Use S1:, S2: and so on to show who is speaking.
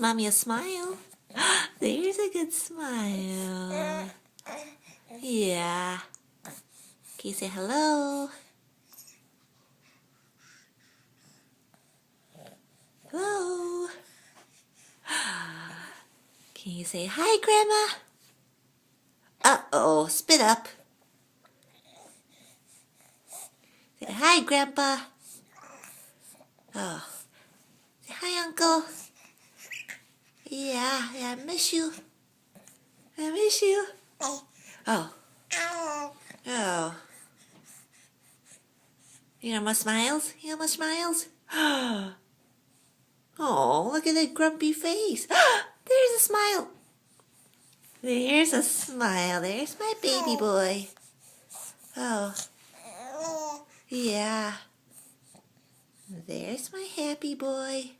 S1: Mommy a smile. There's a good smile. Yeah. Can you say hello? Hello. Can you say hi, Grandma? Uh-oh, spit up. Say hi, Grandpa. Oh. Say hi, Uncle. Yeah, I miss you. I miss you. Oh. Oh. You got more smiles? You got more smiles? Oh, look at that grumpy face. There's a smile. There's a smile. There's my baby boy. Oh. Yeah. There's my happy boy.